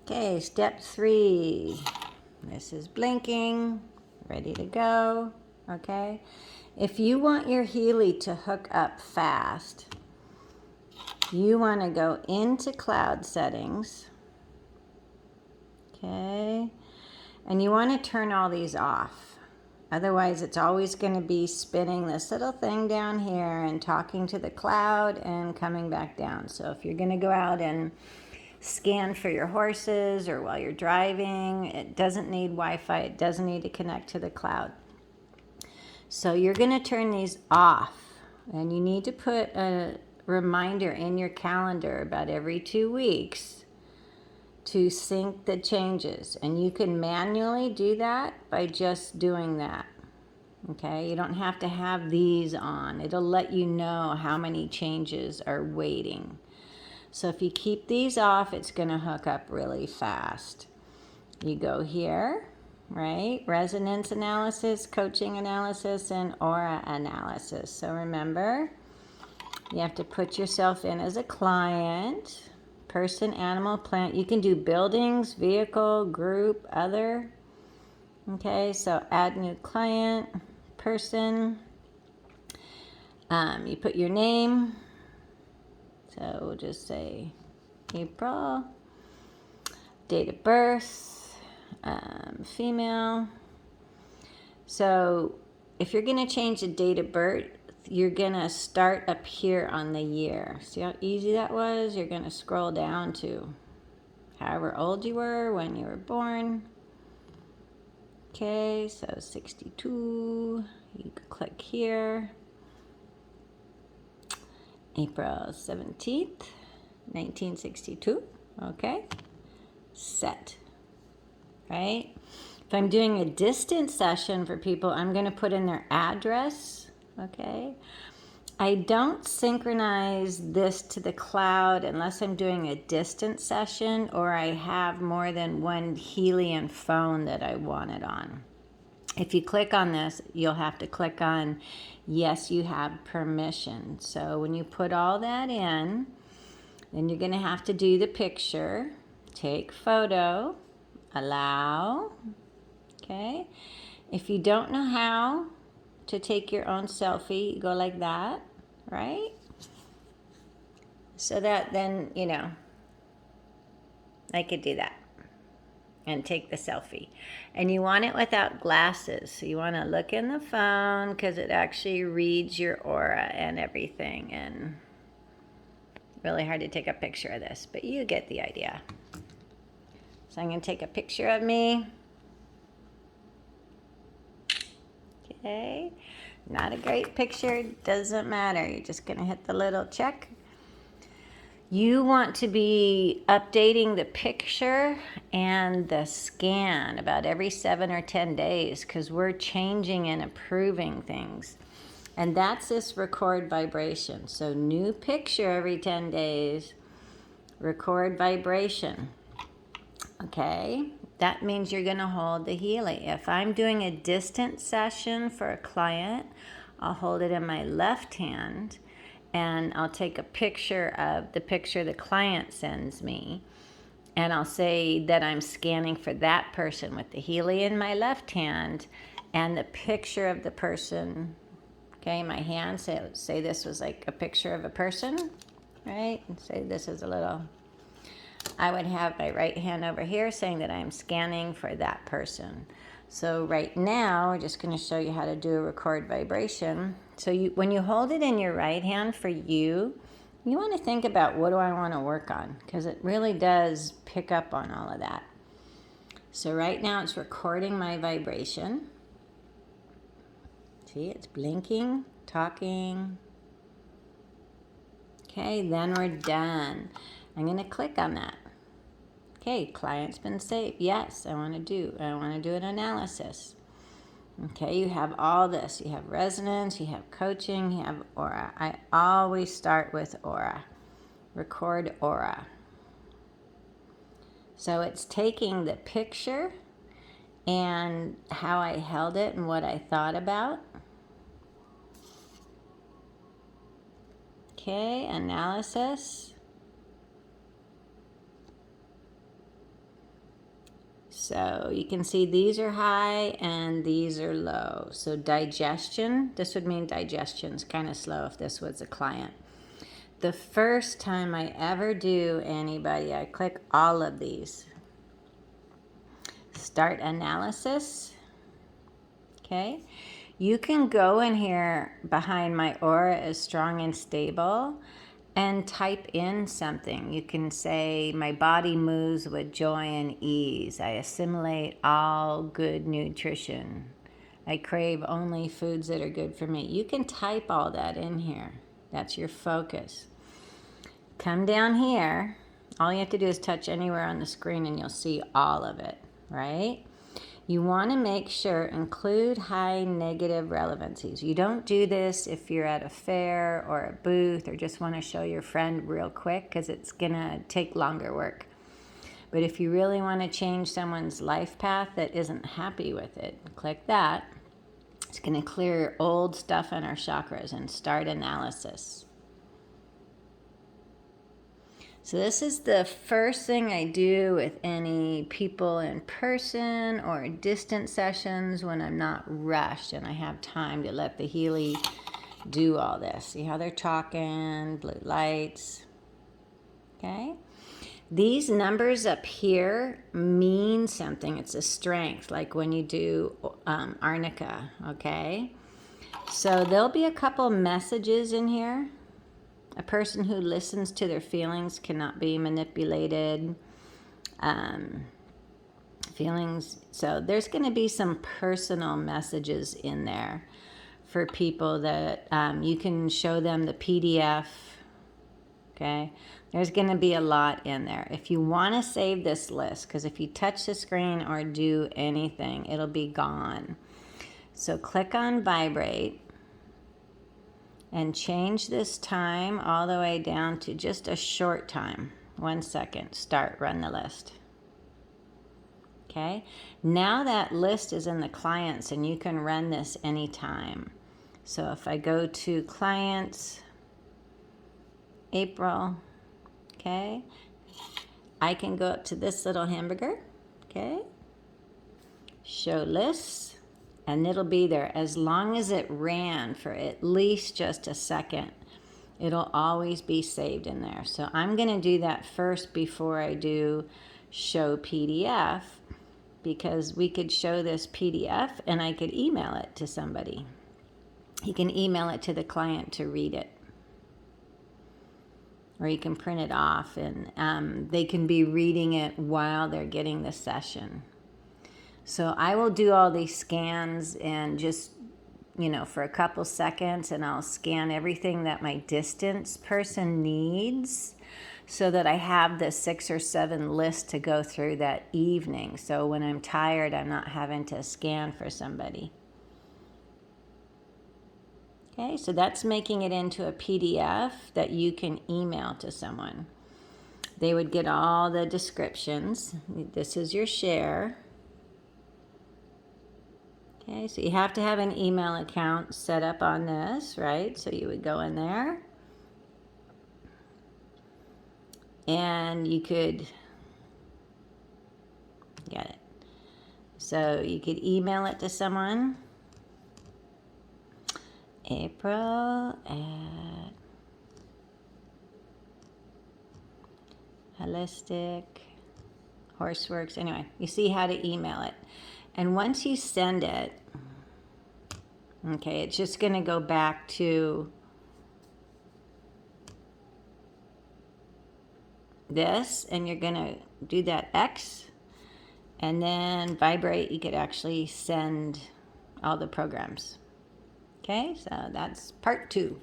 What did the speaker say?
Okay, step 3. This is blinking, ready to go. Okay. If you want your Healy to hook up fast, you want to go into cloud settings. Okay. And you want to turn all these off. Otherwise, it's always going to be spinning this little thing down here and talking to the cloud and coming back down. So if you're going to go out and scan for your horses or while you're driving, it doesn't need Wi-Fi. It doesn't need to connect to the cloud. So you're going to turn these off. And you need to put a reminder in your calendar about every 2 weeks to sync the changes. And you can manually do that by just doing that. Okay, you don't have to have these on. It'll let you know how many changes are waiting. So if you keep these off, it's going to hook up really fast. You go here, right? Resonance analysis, coaching analysis, and aura analysis. So remember, you have to put yourself in as a client. Person, animal, plant. You can do buildings, vehicle, group, other. Okay, so add new client, person. You put your name. So we'll just say April. Date of birth, female. So if you're going to change the date of birth, you're going to start up here on the year. See how easy that was? You're going to scroll down to however old you were when you were born. Okay, so 62. You can click here. April 17th, 1962. Okay, set. Right? If I'm doing a distance session for people, I'm going to put in their address. Okay. I don't synchronize this to the cloud unless I'm doing a distance session or I have more than one Healy and phone that I want it on. If you click on this, you'll have to click on yes, you have permission. So when you put all that in, then you're going to have to do the picture, take photo, allow. Okay. If you don't know how to take your own selfie, you go like that, right? So that then, I could do that and take the selfie. And you want it without glasses. So you want to look in the phone because it actually reads your aura and everything. And really hard to take a picture of this, but you get the idea. So I'm going to take a picture of me. Okay, not a great picture, doesn't matter. You're just going to hit the little check. You want to be updating the picture and the scan about every 7 or 10 days because we're changing and improving things. And that's this record vibration. So new picture every 10 days, record vibration. Okay, that means you're going to hold the Healy. If I'm doing a distance session for a client, I'll hold it in my left hand and I'll take a picture of the picture the client sends me. And I'll say that I'm scanning for that person with the Healy in my left hand and the picture of the person, okay, in my hand. Say this was like a picture of a person, right? And say this is a little... I would have my right hand over here saying that I'm scanning for that person. So right now, we're just going to show you how to do a record vibration. So when you hold it in your right hand for you, you want to think about what do I want to work on? Because it really does pick up on all of that. So right now it's recording my vibration. See, it's blinking, talking. Okay, then we're done. I'm going to click on that. Okay, client's been saved. Yes, I want to do an analysis. Okay, you have all this. You have resonance, you have coaching, you have aura. I always start with aura. Record aura. So it's taking the picture and how I held it and what I thought about. Okay, analysis. So you can see these are high and these are low. So digestion, this would mean digestion's kind of slow if this was a client. The first time I ever do anybody, I click all of these. Start analysis. Okay. You can go in here behind my aura is strong and stable and type in something. You can say, my body moves with joy and ease. I assimilate all good nutrition. I crave only foods that are good for me. You can type all that in here. That's your focus. Come down here. All you have to do is touch anywhere on the screen and you'll see all of it, right? You want to make sure include high negative relevancies. You don't do this if you're at a fair or a booth or just want to show your friend real quick because it's going to take longer work. But if you really want to change someone's life path that isn't happy with it, click that. It's going to clear old stuff in our chakras and start analysis. So this is the first thing I do with any people in person or distant sessions when I'm not rushed and I have time to let the Healy do all this. See how they're talking, blue lights. Okay. These numbers up here mean something. It's a strength, like when you do arnica, okay? So there'll be a couple messages in here. A person who listens to their feelings cannot be manipulated. Feelings. So there's going to be some personal messages in there for people that you can show them the PDF. Okay. There's going to be a lot in there. If you want to save this list, because if you touch the screen or do anything, it'll be gone. So click on vibrate. And change this time all the way down to just a short time. 1 second. Start, run the list. Okay. Now that list is in the clients and you can run this anytime. So if I go to clients, April, okay, I can go up to this little hamburger, okay, show lists. And it'll be there as long as it ran for at least just a second. It'll always be saved in there. So I'm going to do that first before I do show PDF, because we could show this PDF and I could email it to somebody. You can email it to the client to read it. Or you can print it off and they can be reading it while they're getting the session. So I will do all these scans and just, for a couple seconds, and I'll scan everything that my distance person needs so that I have the 6 or 7 lists to go through that evening. So when I'm tired, I'm not having to scan for somebody. Okay, so that's making it into a PDF that you can email to someone. They would get all the descriptions. This is your share. Okay, so you have to have an email account set up on this, right? So you would go in there. And you could get it. So you could email it to someone. April at Holistic Horseworks. Anyway, you see how to email it. And once you send it, okay, it's just going to go back to this, and you're going to do that X, and then vibrate. You could actually send all the programs. Okay, so that's part 2.